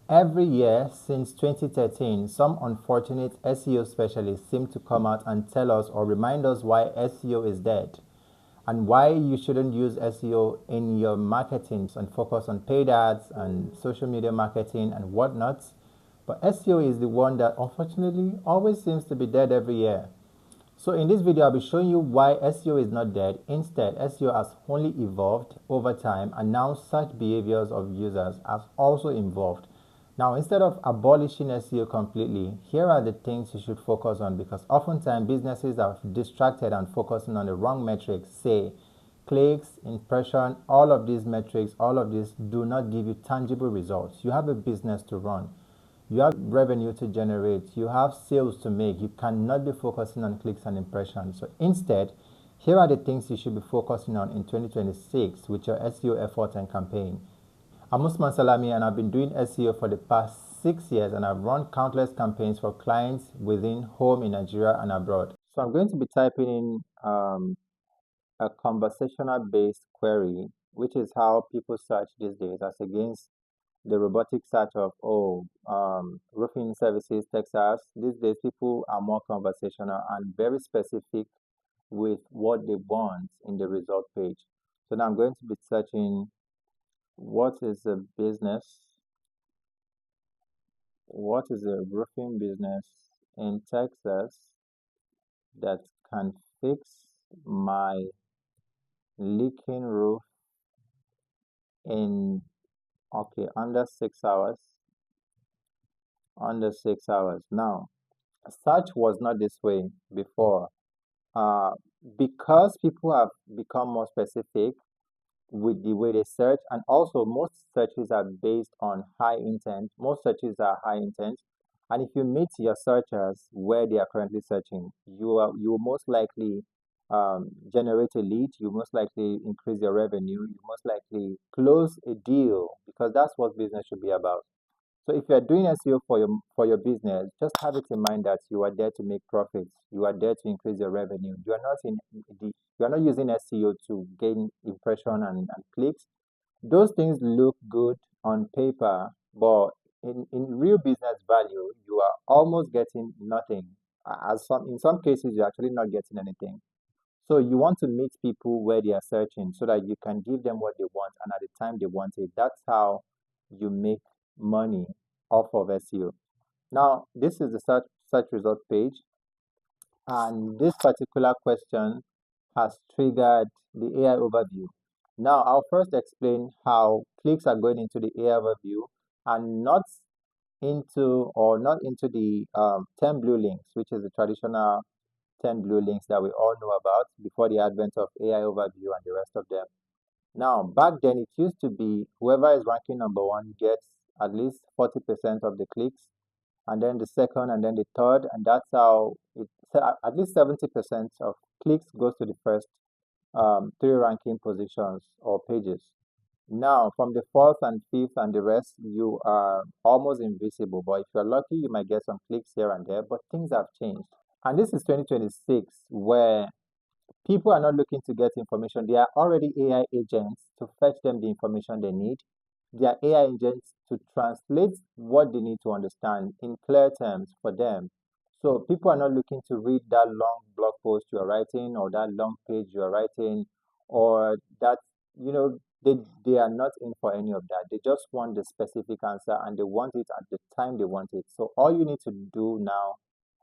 Every year since 2013, some unfortunate SEO specialists seem to come out and tell us or remind us why SEO is dead and why you shouldn't use SEO in your marketing and focus on paid ads and social media marketing and whatnot. But SEO is the one that unfortunately always seems to be dead every year. So in this video, I'll be showing you why SEO is not dead. Instead, SEO has only evolved over time, and now search behaviors of users has also evolved. Now, instead of abolishing SEO completely, here are the things you should focus on, because oftentimes businesses are distracted and focusing on the wrong metrics. Say clicks, impression, all of these metrics, all of these do not give you tangible results. You have a business to run. You have revenue to generate. You have sales to make. You cannot be focusing on clicks and impressions. So instead, here are the things you should be focusing on in 2026 with your SEO effort and campaign. I'm Usman Salami, and I've been doing SEO for the past 6 years, and I've run countless campaigns for clients within home in Nigeria and abroad. So I'm going to be typing in a conversational based query, which is how people search these days, as against the robotic search of roofing services, Texas. These days, people are more conversational and very specific with what they want in the result page. So now I'm going to be searching what is a business, what is a roofing business in Texas that can fix my leaking roof in, okay, under 6 hours. Under 6 hours. Now, search was not this way before. Uh, because people have become more specific with the way they search, and also most searches are based on high intent. Most searches are high intent, and if you meet your searchers where they are currently searching, you will most likely generate a lead. You most likely increase your revenue. You most likely close a deal, because that's what business should be about. So if you are doing SEO for your business, just have it in mind that you are there to make profits. You are there to increase your revenue. You are not using SEO to gain impression and clicks. Those things look good on paper, but in real business value, you are almost getting nothing. As some in some cases, you're actually not getting anything. So you want to meet people where they are searching so that you can give them what they want and at the time they want it. That's how you make money off of SEO. Now, this is the search result page, and this particular question has triggered the AI overview. Now, I'll first explain how clicks are going into the AI overview and not into the 10 blue links, which is the traditional 10 blue links that we all know about before the advent of AI overview and the rest of them. Now, back then, it used to be whoever is ranking number one gets at least 40% of the clicks, and then the second, and then the third, and that's how at least 70% of clicks goes to the first three ranking positions or pages. Now, from the fourth and fifth and the rest, you are almost invisible. But if you're lucky, you might get some clicks here and there. But things have changed. And this is 2026, where people are not looking to get information. They are already AI agents to fetch them the information they need. They are AI agents to translate what they need to understand in clear terms for them. So people are not looking to read that long blog post you are writing, or that long page you are writing, or that, you know, they are not in for any of that. They just want the specific answer, and they want it at the time they want it. So all you need to do now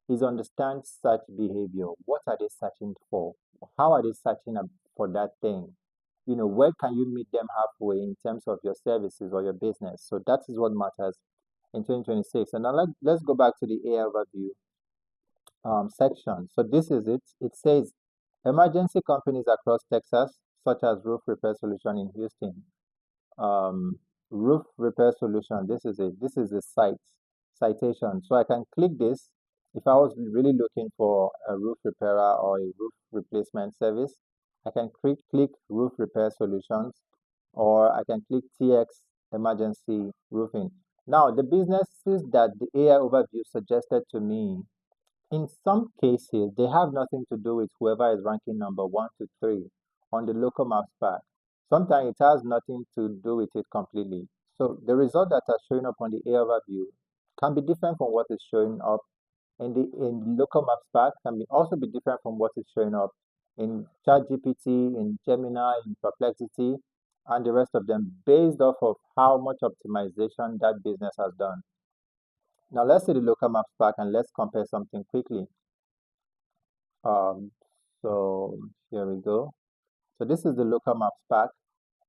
is understand search behavior. What are they searching for? How are they searching for that thing? Where can you meet them halfway in terms of your services or your business? So that is what matters in 2026. And now let's go back to the AI overview section. So this is it. It says emergency companies across Texas, such as Roof Repair Solution in Houston. Roof Repair Solution. This is it. This is the citation. So I can click this if I was really looking for a roof repairer or a roof replacement service. I can click Roof Repair Solutions, or I can click TX Emergency Roofing. Now, the businesses that the AI overview suggested to me, in some cases, they have nothing to do with whoever is ranking number 1 to 3 on the local maps pack. Sometimes it has nothing to do with it completely. So the result that are showing up on the AI overview can be different from what is showing up in local maps pack, can also be different from what is showing up in ChatGPT, in Gemini, in Perplexity, and the rest of them based off of how much optimization that business has done. Now let's see the local maps pack and let's compare something quickly. Um, so here we go. So this is the local maps pack.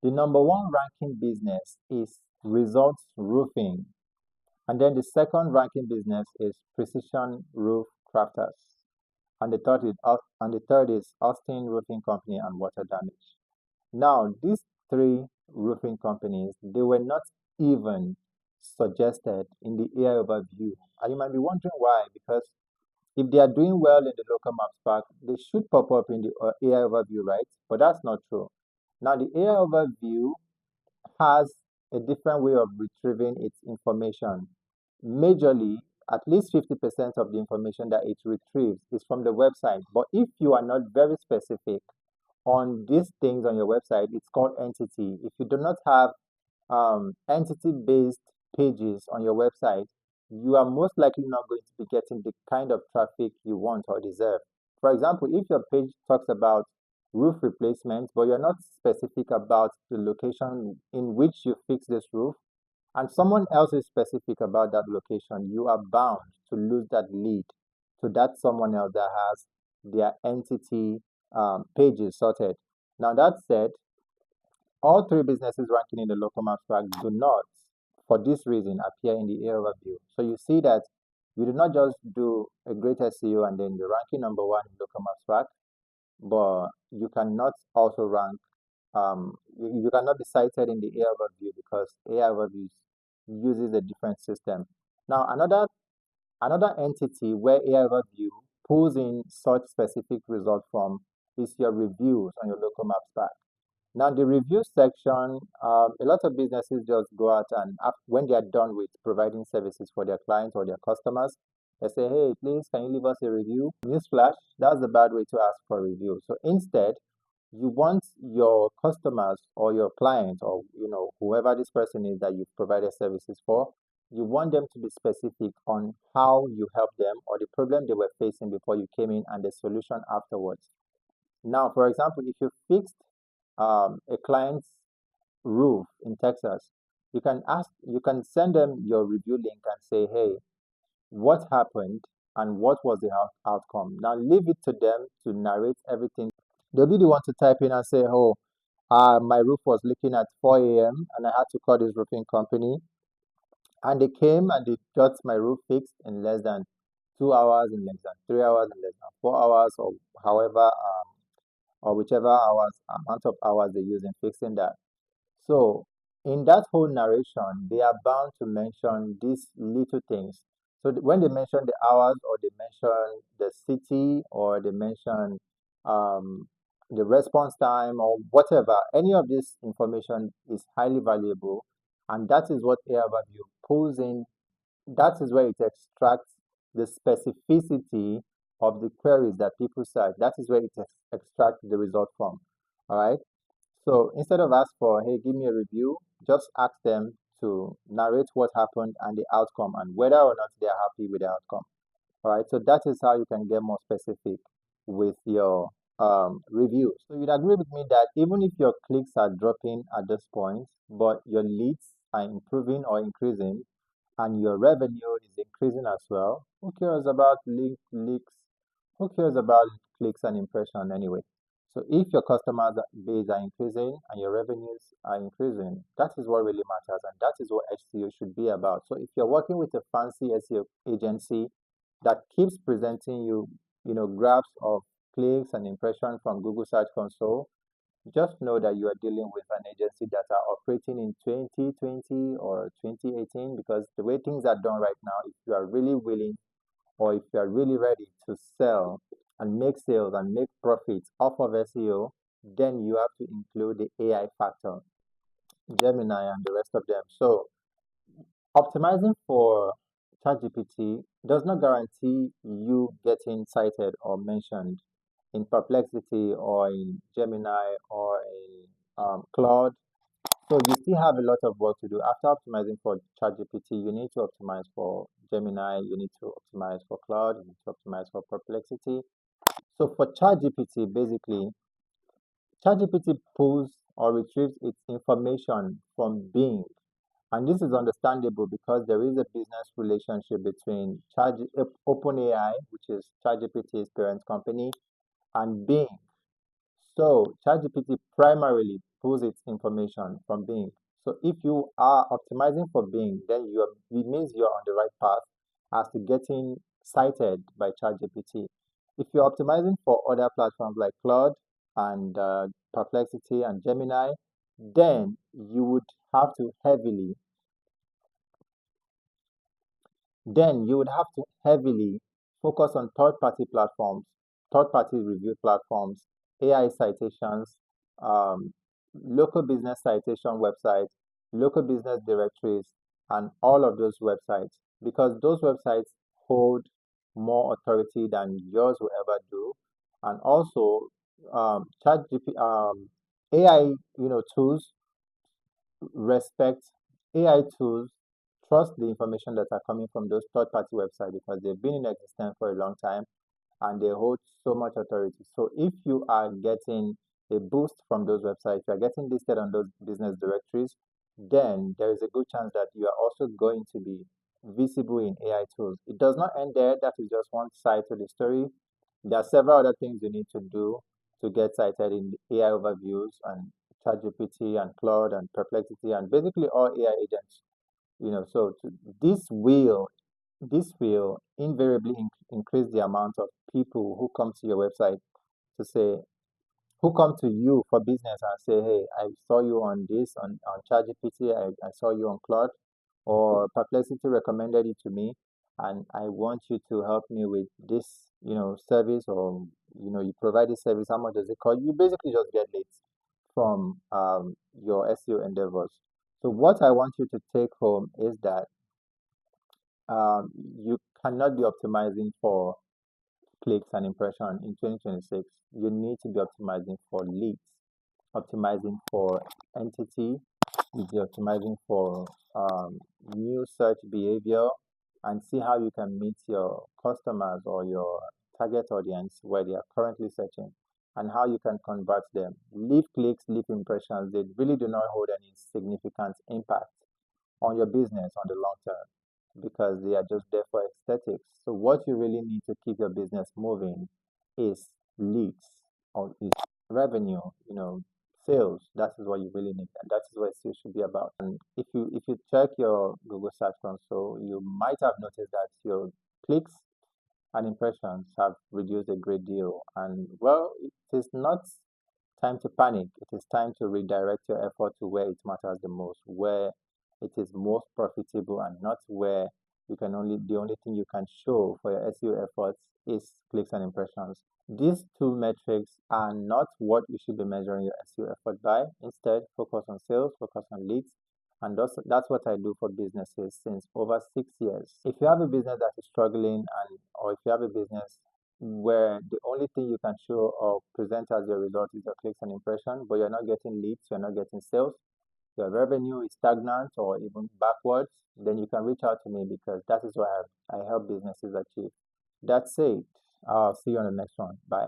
The number one ranking business is Results Roofing. And then the second ranking business is Precision Roof Crafters. And the third is Austin Roofing Company and Water Damage. Now, these three roofing companies, they were not even suggested in the AI overview. And you might be wondering why, because if they are doing well in the local maps pack, they should pop up in the AI overview, right? But that's not true. Now, the AI overview has a different way of retrieving its information. Majorly, at least 50% of the information that it retrieves is from the website. But if you are not very specific on these things on your website, it's called entity. If you do not have entity-based pages on your website, you are most likely not going to be getting the kind of traffic you want or deserve. For example, if your page talks about roof replacement, but you're not specific about the location in which you fix this roof, and someone else is specific about that location, you are bound to lose that lead to that someone else that has their entity pages sorted. Now, that said, all three businesses ranking in the local maps track do not, for this reason, appear in the AI overview. So you see that you did not just do a great SEO and then you're ranking number one in local maps track, but you cannot also rank, you cannot be cited in the AI overview because AI overview uses a different system. Now, another entity where AI overview pulls in such specific result from is your reviews on your local maps pack. Now, the review section, a lot of businesses just go out and when they are done with providing services for their clients or their customers, they say, hey, please, can you leave us a review? Newsflash, that's the bad way to ask for a review. So instead, you want your customers or your clients or whoever this person is that you've provided services for, you want them to be specific on how you help them or the problem they were facing before you came in and the solution afterwards. Now, for example, if you fixed a client's roof in Texas, you can send them your review link and say, hey, what happened and what was the outcome. Now leave it to them to narrate everything. They'll be the one to type in and say, oh, my roof was leaking at 4 a.m. and I had to call this roofing company. And they came and they got my roof fixed in less than 2 hours, in less than 3 hours, in less than 4 hours, or however, or whichever amount of hours they use in fixing that. So in that whole narration, they are bound to mention these little things. So when they mention the hours or they mention the city or they mention um, the response time or whatever, any of this information is highly valuable. And that is what AI Overview pulls in. That is where it extracts the specificity of the queries that people cite. That is where it extracts the result from. All right. So instead of ask for, hey, give me a review, just ask them to narrate what happened and the outcome and whether or not they are happy with the outcome. All right. So that is how you can get more specific with your review. So you'd agree with me that even if your clicks are dropping at this point, but your leads are improving or increasing, and your revenue is increasing as well, who cares about leaks? Who cares about clicks and impression anyway? So if your customer base are increasing and your revenues are increasing, that is what really matters, and that is what SEO should be about. So if you're working with a fancy SEO agency that keeps presenting you, graphs of clicks and impression from Google Search Console, just know that you are dealing with an agency that are operating in 2020 or 2018, because the way things are done right now, if you are really willing or if you are really ready to sell and make sales and make profits off of SEO, then you have to include the AI factor, Gemini and the rest of them. So optimizing for ChatGPT does not guarantee you getting cited or mentioned in Perplexity or in Gemini or in Claude So you still have a lot of work to do. After optimizing for ChatGPT, you need to optimize for Gemini, you need to optimize for Cloud, you need to optimize for Perplexity. So for ChatGPT, basically, ChatGPT pulls or retrieves its information from Bing. And this is understandable because there is a business relationship between OpenAI, which is ChatGPT's parent company, and Bing. So ChatGPT primarily pulls its information from Bing. So if you are optimizing for Bing, then it means you're on the right path as to getting cited by ChatGPT. If you're optimizing for other platforms like Claude and Perplexity and Gemini, then you would have to heavily then you would have to heavily focus on third-party platforms, third-party review platforms, AI citations, um, local business citation websites, local business directories, and all of those websites, because those websites hold more authority than yours will ever do. And also, AI, tools respect AI tools, trust the information that are coming from those third-party websites because they've been in existence for a long time and they hold so much authority. So if you are getting a boost from those websites, you are getting listed on those business directories, then there is a good chance that you are also going to be visible in AI tools. It does not end there. That is just one side to the story. There are several other things you need to do to get cited in AI overviews and ChatGPT and Claude and Perplexity and basically all AI agents. So this will invariably increase the amount of people who come to your website to say, who come to you for business and say, hey, I saw you on this on ChatGPT, I saw you on Claude, or Perplexity recommended it to me, and I want you to help me with this, service, or you provide this service. How much does it cost? You basically just get leads from your SEO endeavors. So what I want you to take home is that you cannot be optimizing for clicks and impression in 2026. You need to be optimizing for leads, optimizing for entity, you'll be optimizing for new search behavior, and see how you can meet your customers or your target audience where they are currently searching and how you can convert them. Leave clicks, leave impressions, they really do not hold any significant impact on your business on the long term because they are just there for aesthetics. So what you really need to keep your business moving is leads or is revenue, sales. That is what you really need. And that is what sales should be about. And if you check your Google Search Console, you might have noticed that your clicks and impressions have reduced a great deal. And well, it is not time to panic. It is time to redirect your effort to where it matters the most, where it is most profitable, and not where the only thing you can show for your SEO efforts is clicks and impressions. These two metrics are not what you should be measuring your SEO effort by. Instead, focus on sales, focus on leads, and that's what I do for businesses since over 6 years. If you have a business that is struggling, or if you have a business where the only thing you can show or present as your result is your clicks and impression, but you're not getting leads, you're not getting sales, your revenue is stagnant or even backwards, then you can reach out to me because that is what I help businesses achieve. That's it. I'll see you on the next one. Bye.